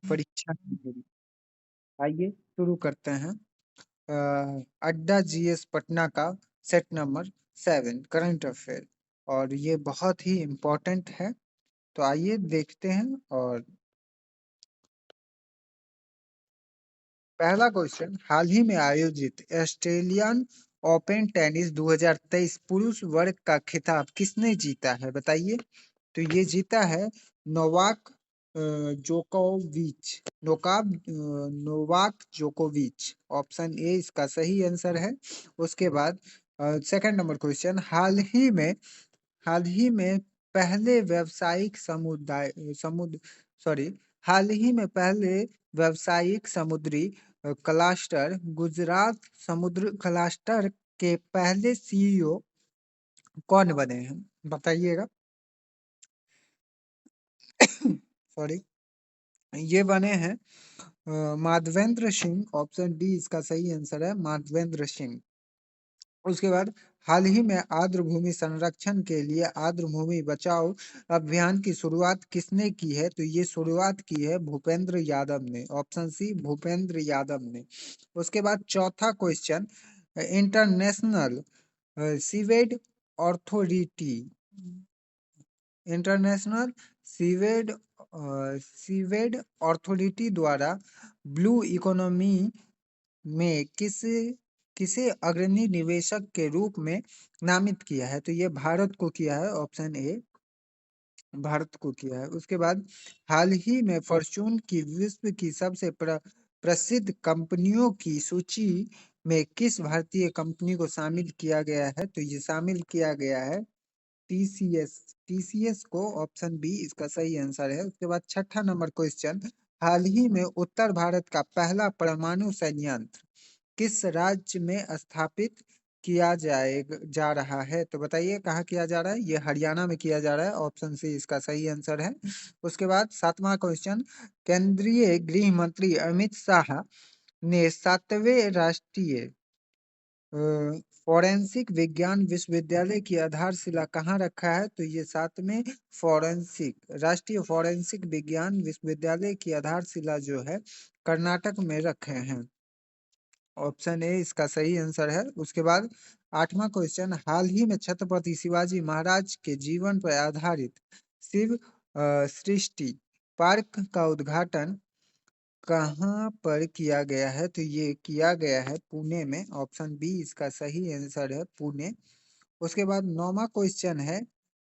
परीक्षा की मेरी। आइए शुरू करते हैं। अड्डा जीएस पटना का सेट नंबर 7 करंट अफेयर, और ये बहुत ही इम्पोर्टेंट है। तो आइए देखते हैं। और पहला क्वेश्चन, हाल ही में आयोजित ऑस्ट्रेलियन ओपन टेनिस 2023 पुरुष वर्ग का खिताब किसने जीता है, बताइए। तो ये जीता है नोवाक जोकोविच। नोवाक जोकोविच, ऑप्शन ए इसका सही आंसर है। उसके बाद सेकंड नंबर क्वेश्चन, हाल ही में पहले व्यावसायिक समुदाय समुद्र सॉरी हाल ही में पहले व्यावसायिक समुद्री क्लस्टर गुजरात समुद्र क्लस्टर के पहले सीईओ कौन बने हैं, बताइएगा। सॉरी, ये बने हैं माधवेंद्र सिंह। ऑप्शन डी इसका सही आंसर है, माधवेंद्र सिंह। उसके बाद हाल ही में आर्द्र भूमि संरक्षण के लिए आर्द्र भूमि बचाओ अभियान की शुरुआत किसने की है, तो ये शुरुआत की है भूपेंद्र यादव ने। ऑप्शन सी, भूपेंद्र यादव ने। उसके बाद चौथा question, international sewage authority international sewage sewage authority द्वारा ब्लू इकोनॉमी में किसे अग्रणी निवेशक के रूप में नामित किया है, तो ये भारत को किया है। ऑप्शन ए, भारत को किया है। उसके बाद हाल ही में फॉर्च्यून की विश्व की सबसे प्रसिद्ध कंपनियों की सूची में किस भारतीय कंपनी को शामिल किया गया है, तो ये शामिल किया गया है टीसीएस। टीसीएस को, ऑप्शन बी इसका सही आंसर है। उसके बाद छठा नंबर क्वेश्चन, हाल ही में उत्तर भारत का पहला परमाणु संयंत्र किस राज्य में स्थापित किया जा रहा है, तो बताइए कहाँ किया जा रहा है। ये हरियाणा में किया जा रहा है। ऑप्शन सी इसका सही आंसर है। उसके बाद सातवां क्वेश्चन, केंद्रीय गृह मंत्री अमित शाह ने 7वें राष्ट्रीय फॉरेंसिक विज्ञान विश्वविद्यालय की आधारशिला कहाँ रखा है, तो ये 7वें राष्ट्रीय फॉरेंसिक विज्ञान विश्वविद्यालय की आधारशिला जो है कर्नाटक में रखे हैं। ऑप्शन ए इसका सही आंसर है। उसके बाद आठवां क्वेश्चन, हाल ही में छत्रपति शिवाजी महाराज के जीवन पर आधारित शिव सृष्टि पार्क का उद्घाटन कहाँ पर किया गया है, तो ये किया गया है पुणे में। ऑप्शन बी इसका सही आंसर है, पुणे। उसके बाद नौवां क्वेश्चन है,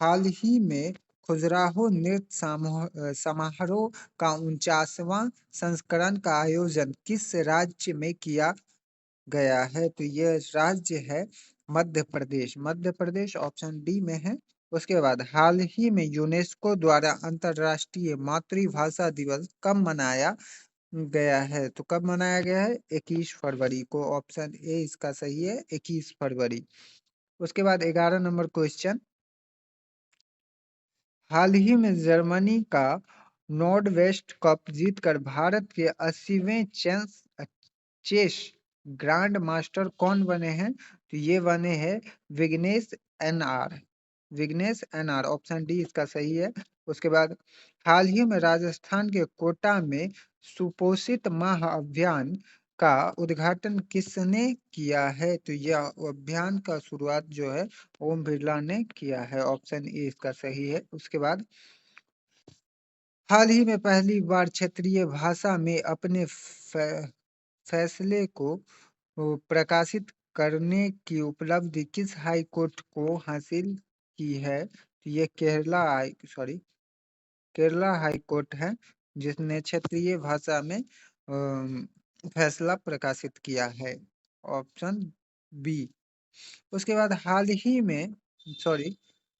हाल ही में खजुराहो नृत्य समारोह का 49वां संस्करण का आयोजन किस राज्य में किया गया है, तो ये राज्य है मध्य प्रदेश। मध्य प्रदेश ऑप्शन डी में है। उसके बाद हाल ही में यूनेस्को द्वारा अंतर्राष्ट्रीय मातृभाषा दिवस कब मनाया गया है, तो कब मनाया गया है, 21 फरवरी को। ऑप्शन ए इसका सही है, 21 फरवरी। उसके बाद 11 नंबर क्वेश्चन, हाल ही में जर्मनी का नॉर्ड वेस्ट कप जीतकर भारत के 80वें चेस ग्रैंड मास्टर कौन बने हैं, तो ये बने हैं विग्नेश एनआर। ऑप्शन डी इसका सही है। उसके बाद हाल ही में राजस्थान के कोटा में सुपोषित माह अभियान का उद्घाटन किसने किया है, तो यह अभियान का शुरुआत जो है ओम बिरला ने किया है। ऑप्शन ए इसका सही है। उसके बाद हाल ही में पहली बार क्षेत्रीय भाषा में अपने फैसले को प्रकाशित करने की उपलब्धि किस हाई कोर्ट को हासिल की है, तो ये केरला हाई कोर्ट है, जिसने क्षेत्रीय भाषा में फैसला प्रकाशित किया है। Option B. उसके बाद हाल ही में सॉरी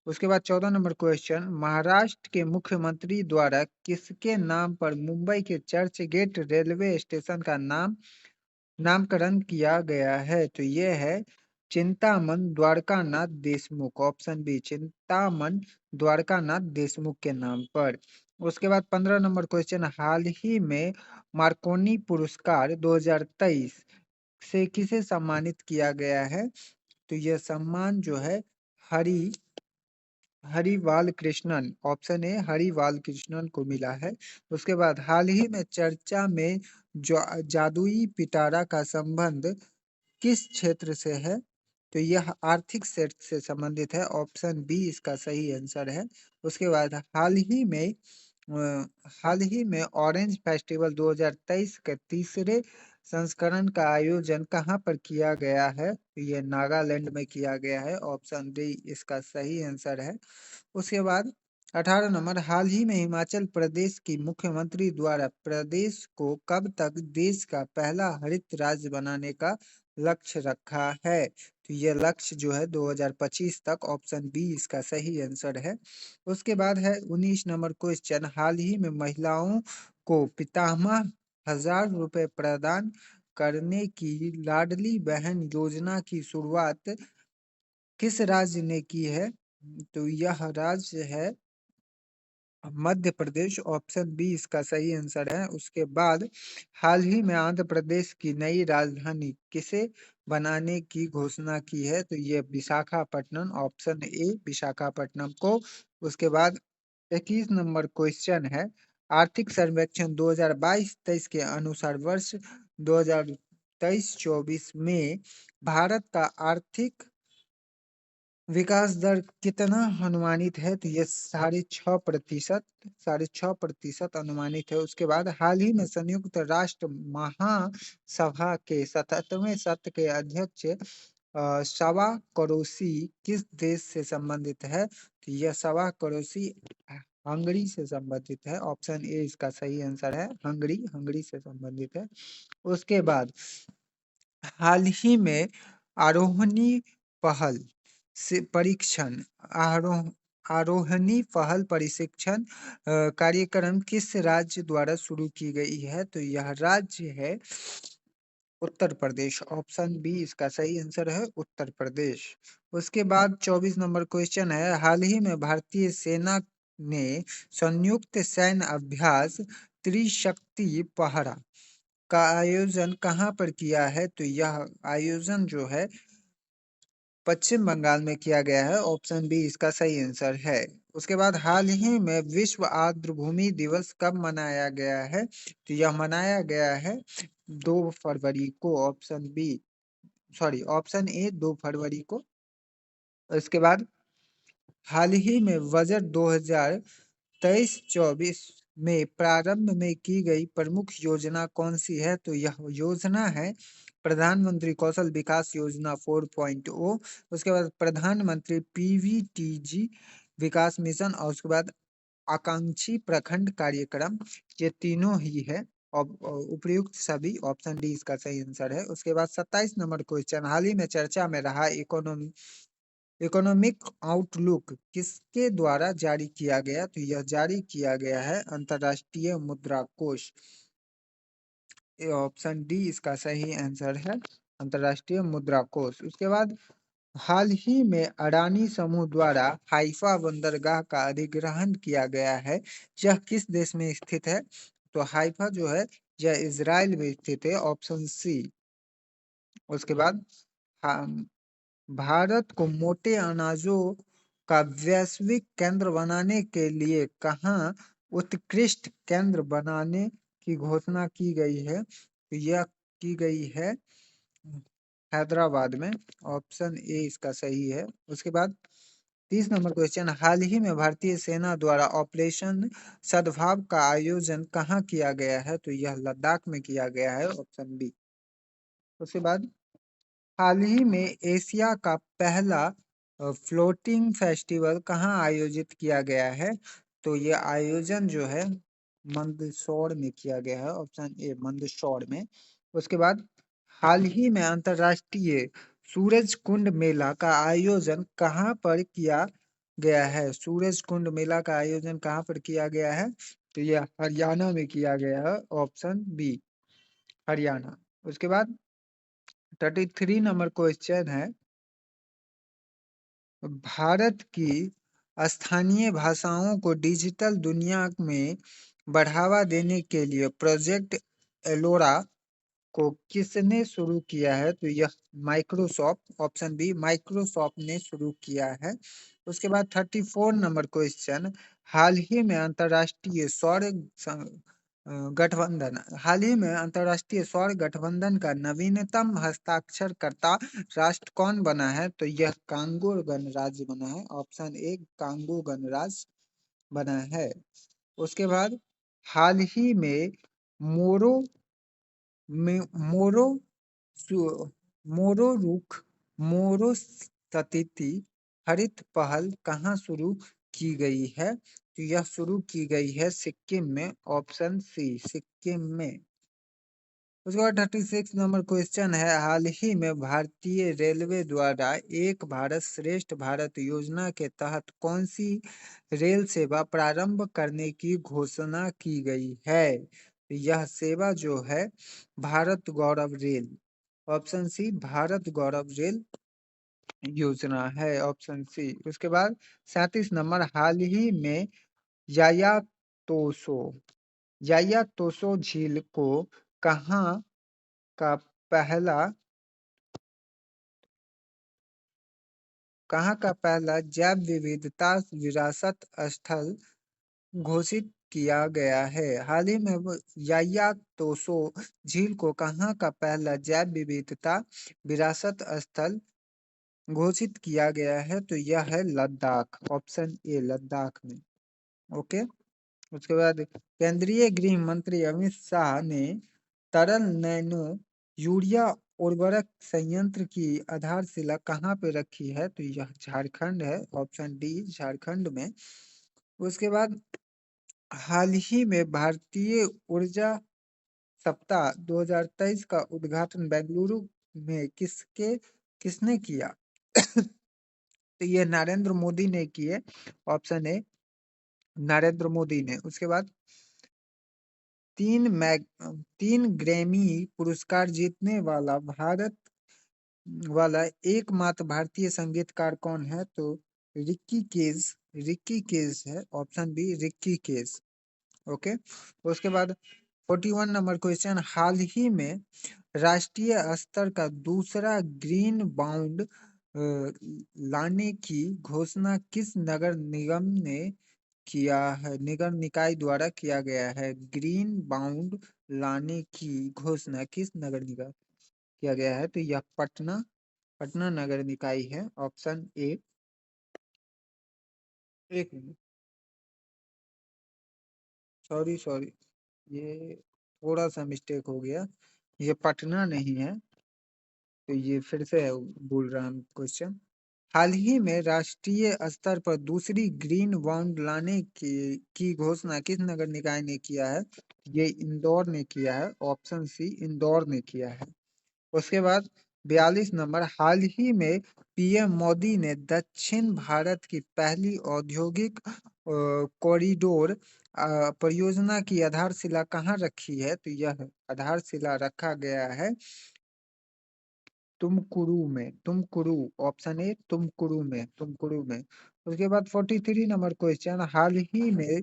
उसके बाद 14 नंबर क्वेश्चन, महाराष्ट्र के मुख्यमंत्री द्वारा किसके नाम पर मुंबई के चर्च गेट रेलवे स्टेशन का नामकरण किया गया है, तो ये है चिंतामन द्वारकानाथ देशमुख। ऑप्शन बी, चिंतामन द्वारकानाथ देशमुख के नाम पर। उसके बाद 15 नंबर क्वेश्चन, हाल ही में मार्कोनी पुरस्कार 2023 से किसे सम्मानित किया गया है, तो यह सम्मान जो है हरि हरिवाल कृष्णन, ऑप्शन ए हरिवाल कृष्णन को मिला है। उसके बाद हाल ही में चर्चा में जादुई पिटारा का संबंध किस क्षेत्र से है? तो यह आर्थिक क्षेत्र से संबंधित है, ऑप्शन बी इसका सही आंसर है। उसके बाद अ, हाल ही में ऑरेंज फेस्टिवल 2023 के तीसरे संस्करण का आयोजन कहाँ पर किया गया है? तो ये नागालैंड में किया गया है, ऑप्शन डी इसका सही आंसर है। उसके बाद 18 नंबर, हाल ही में हिमाचल प्रदेश की मुख्यमंत्री द्वारा प्रदेश को कब तक देश का पहला हरित राज्य बनाने का लक्ष्य रखा है? तो ये लक्ष्य जो है 2025 तक, ऑप्शन बी इसका सही आंसर है। उसके बाद है 19 नंबर क्वेश्चन, हाल ही में महिलाओं को पितामह 1000 रुपए प्रदान करने की लाडली बहन योजना की शुरुआत किस राज्य ने की है? तो यह राज्य है मध्य प्रदेश, ऑप्शन बी इसका सही आंसर है। उसके बाद हाल ही में आंध्र प्रदेश की नई राजधानी किसे बनाने की घोषणा की है? तो ये विशाखापट्टनम, ऑप्शन ए विशाखापट्टनम को। उसके बाद 21 नंबर क्वेश्चन है, आर्थिक सर्वेक्षण 2022-23 के अनुसार वर्ष 2023-24 में भारत का आर्थिक विकास दर कितना अनुमानित है? तो ये 6.5%, 6.5% अनुमानित है। उसके बाद हाल ही में संयुक्त राष्ट्र महासभा के 77वें सत्र के अध्यक्ष शवा करोसी किस देश से संबंधित है? तो यह शवा करोसी हंगरी से संबंधित है, ऑप्शन ए इसका सही आंसर है। हंगरी, हंगरी से संबंधित है। उसके बाद हाल ही में आरोहणी पहल से परीक्षण आरोहणी पहल प्रशिक्षण कार्यक्रम किस राज्य द्वारा शुरू की गई है? तो यह राज्य है उत्तर प्रदेश, ऑप्शन बी इसका सही आंसर है, उत्तर प्रदेश। उसके बाद 24 नंबर क्वेश्चन है, हाल ही में भारतीय सेना ने संयुक्त सैन्य अभ्यास त्रिशक्ति पहरा का आयोजन कहाँ पर किया है? तो यह आयोजन जो है पश्चिम बंगाल में किया गया है, ऑप्शन बी इसका सही आंसर है। उसके बाद हाल ही में विश्व आर्द्रभूमि दिवस कब मनाया गया है? तो यह मनाया गया है 2 फरवरी को, option B, sorry option A 2 फरवरी को। उसके बाद हाल ही में बजट 2023-24 में प्रारंभ में की गई प्रमुख योजना कौन सी है? तो यह योजना है प्रधानमंत्री कौशल विकास योजना 4.0। उसके बाद प्रधानमंत्री पीवीटीजी विकास मिशन, और उसके बाद आकांक्षी प्रखंड कार्यक्रम, ये तीनों ही है। और उपयुक्त सभी, ऑप्शन डी इसका सही आंसर है। उसके बाद 27 नंबर क्वेश्चन, हाल ही में चर्चा में रहा इकोनॉमिक आउटलुक किसके द्वारा जारी किया गया? तो यह जारी किया गया है अंतर्राष्ट्रीय मुद्रा कोष, ऑप्शन डी इसका सही आंसर है, अंतर्राष्ट्रीय मुद्रा कोष। उसके बाद हाल ही में अडानी समूह द्वारा हाइफा बंदरगाह का अधिग्रहण किया गया है, यह किस देश में स्थित है? तो हाइफा जो है यह इजराइल में स्थित है, ऑप्शन सी। उसके बाद भारत को मोटे अनाजों का वैश्विक केंद्र बनाने के लिए कहाँ उत्कृष्ट केंद्र बनाने की घोषणा की गई है? तो यह की गई है हैदराबाद में, ऑप्शन ए इसका सही है। उसके बाद 30 नंबर क्वेश्चन, हाल ही में भारतीय सेना द्वारा ऑपरेशन सद्भाव का आयोजन कहाँ किया गया है? तो यह लद्दाख में किया गया है, ऑप्शन बी। उसके बाद हाल ही में एशिया का पहला फ्लोटिंग फेस्टिवल कहाँ आयोजित किया गया है? तो ये आयोजन जो है मंदसौर में किया गया है, ऑप्शन ए मंदसौर में। उसके बाद हाल ही में अंतरराष्ट्रीय सूरज कुंड मेला का आयोजन कहाँ पर किया गया है? सूरज कुंड मेला का आयोजन कहाँ पर किया गया है? तो यह हरियाणा में किया गया है, ऑप्शन बी हरियाणा। उसके बाद 33 नंबर क्वेश्चन है, भारत की स्थानीय भाषाओं को डिजिटल दुनिया में बढ़ावा देने के लिए प्रोजेक्ट एलोरा को किसने शुरू किया है? तो यह माइक्रोसॉफ्ट, ऑप्शन बी माइक्रोसॉफ्ट ने शुरू किया है। उसके बाद 34 नंबर क्वेश्चन, हाल ही में अंतरराष्ट्रीय सौर गठबंधन हाल ही में अंतरराष्ट्रीय सौर गठबंधन का नवीनतम हस्ताक्षरकर्ता राष्ट्र कौन बना है? तो यह कांगो गणराज्य बना है। ऑप्शन ए कांगो गणराज्य बना है। उसके बाद हाल ही में मोरो में मोरो मोरो रुख मोरो स्थिति हरित पहल कहाँ शुरू की गई है? तो यह शुरू की गई है सिक्किम में। ऑप्शन सी सिक्किम में। उसके बाद 36 नंबर क्वेश्चन है, हाल ही में भारतीय रेलवे द्वारा एक भारत श्रेष्ठ भारत योजना के तहत कौन सी रेल सेवा प्रारंभ करने की घोषणा की गई है? यह सेवा जो है Bharat Gaurav Rail. Option C Bharat Gaurav Rail योजना है। Option C. उसके बाद 37 नंबर, हाल ही में याया तोसो याया तोसो झील को कहाँ का पहला जैव विविधता विरासत स्थल घोषित किया गया है? हाल ही में याया तोसो झील को कहाँ का पहला जैव विविधता विरासत स्थल घोषित किया गया है? तो यह है लद्दाख। ऑप्शन ए लद्दाख में। ओके। उसके बाद केंद्रीय गृह मंत्री अमित शाह ने तरल नैनो यूरिया उर्वरक संयंत्र की आधारशिला कहाँ पे रखी है? तो यह झारखंड है। ऑप्शन डी झारखंड में। उसके बाद हाल ही में भारतीय ऊर्जा सप्ताह 2023 का उद्घाटन बेंगलुरु में किसने किया? तो ये नरेंद्र मोदी ने किए। ऑप्शन ए नरेंद्र मोदी ने। उसके बाद तीन ग्रैमी पुरस्कार जीतने वाला एकमात्र भारतीय संगीतकार कौन है? तो रिक्की केज है। Option B Ricky Kej. Okay. उसके बाद 41 नंबर क्वेश्चन, हाल ही में राष्ट्रीय स्तर का दूसरा ग्रीन बाउंड लाने की घोषणा किस नगर निगम ने किया है? निगम निकाय द्वारा किया गया है। ग्रीन बाउंड लाने की घोषणा किस नगर निगम किया गया है? तो यह पटना नगर निकाय है। Option A. एक मिनट, सॉरी सॉरी, ये थोड़ा सा मिस्टेक हो गया। ये पटना नहीं है। तो ये फिर से बोल रहा हूँ क्वेश्चन। हाल ही में राष्ट्रीय स्तर पर दूसरी ग्रीन बाउंड लाने की घोषणा किस नगर निकाय ने किया है? ये इंदौर ने किया है। ऑप्शन सी इंदौर ने किया है। उसके बाद 42 नंबर, हाल ही में पीएम मोदी ने दक्षिण भारत की पहली औद्योगिक कॉरिडोर परियोजना की आधारशिला कहाँ रखी है? तो यह आधारशिला रखा गया है तुमकुरू। ऑप्शन ए तुमकुरू में। उसके बाद 43 नंबर क्वेश्चन, हाल ही में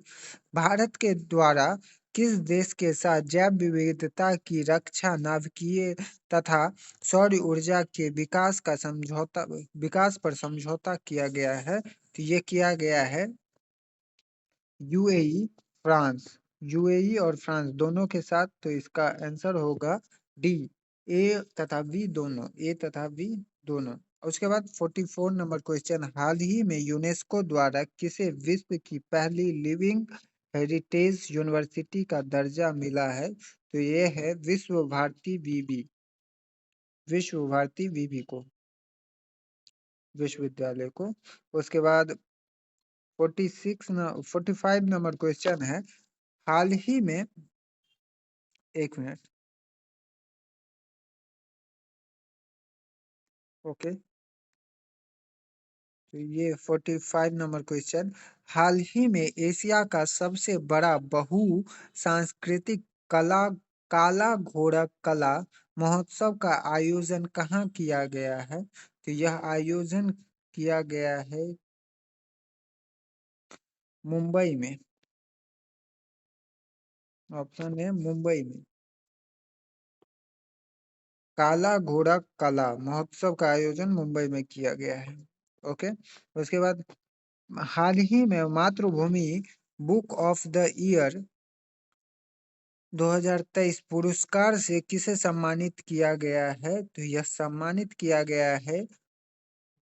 भारत के द्वारा किस देश के साथ जैव विविधता की रक्षा, नाभिकीय तथा सौर ऊर्जा के विकास पर समझौता किया गया है? तो ये किया गया है यूएई फ्रांस। यूएई और फ्रांस दोनों के साथ। तो इसका आंसर होगा डी। ए तथा बी दोनों। उसके बाद 44 नंबर क्वेश्चन, हाल ही में यूनेस्को द्वारा किसे विश्व की पहली लिविंग हेरिटेज यूनिवर्सिटी का दर्जा मिला है? तो ये है विश्व भारती विबी को, विश्वविद्यालय को। उसके बाद 45 नंबर क्वेश्चन है, हाल ही में, एक मिनट, ओके। तो ये 45 नंबर क्वेश्चन, हाल ही में एशिया का सबसे बड़ा बहु सांस्कृतिक कला काला घोड़ा कला महोत्सव का आयोजन कहाँ किया गया है? तो यह आयोजन किया गया है मुंबई में। ऑप्शन है मुंबई में। काला घोड़ा कला महोत्सव का आयोजन मुंबई में किया गया है। ओके। उसके बाद हाल ही में मातृभूमि बुक ऑफ द ईयर 2023 पुरस्कार से किसे सम्मानित किया गया है? तो यह सम्मानित किया गया है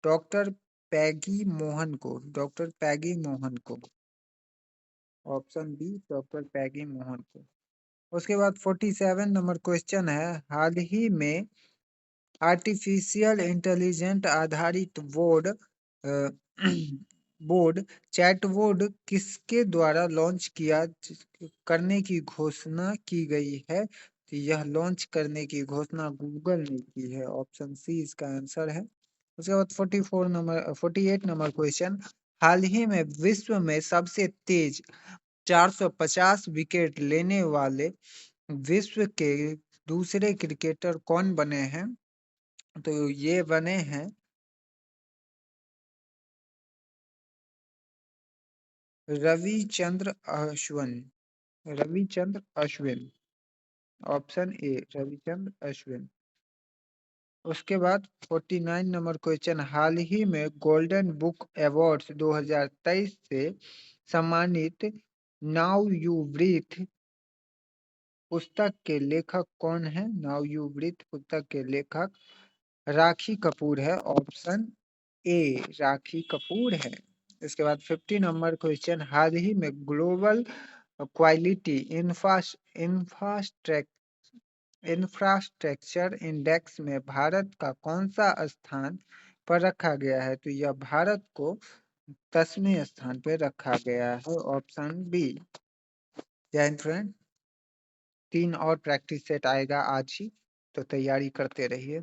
डॉक्टर पैगी मोहन को। डॉक्टर पैगी मोहन को। ऑप्शन बी, डॉक्टर पैगी मोहन को। उसके बाद 47 नंबर क्वेश्चन है, हाल ही में आर्टिफिशियल इंटेलिजेंट आधारित बोर्ड चैटबोर्ड किसके द्वारा लॉन्च करने की घोषणा की गई है? तो यह लॉन्च करने की घोषणा गूगल ने की है। ऑप्शन सी इसका आंसर है। उसके बाद 48 नंबर क्वेश्चन, हाल ही में विश्व में सबसे तेज 450 विकेट लेने वाले विश्व के दूसरे क्रिकेटर कौन बने हैं? तो ये बने हैं रविचंद्र अश्विन। रविचंद्र अश्विन। Option A, Ravichandra Ashwin. उसके बाद 49 नंबर क्वेश्चन, हाल ही में गोल्डन बुक अवार्ड्स 2023 से सम्मानित नाउ यू ब्रीथ पुस्तक के लेखक कौन है? नाउ यू ब्रीथ पुस्तक के लेखक राखी कपूर है। ऑप्शन ए, राखी कपूर है। इसके बाद 50 नंबर क्वेश्चन, हाल ही में ग्लोबल क्वालिटी इंफ्रास्ट्रक्चर इंडेक्स में भारत का कौन सा स्थान पर रखा गया है? तो यह भारत को 10वें स्थान पर रखा गया है। Option B. जय फ्रेंड, 3 और प्रैक्टिस सेट आएगा आज ही, तो तैयारी करते रहिए।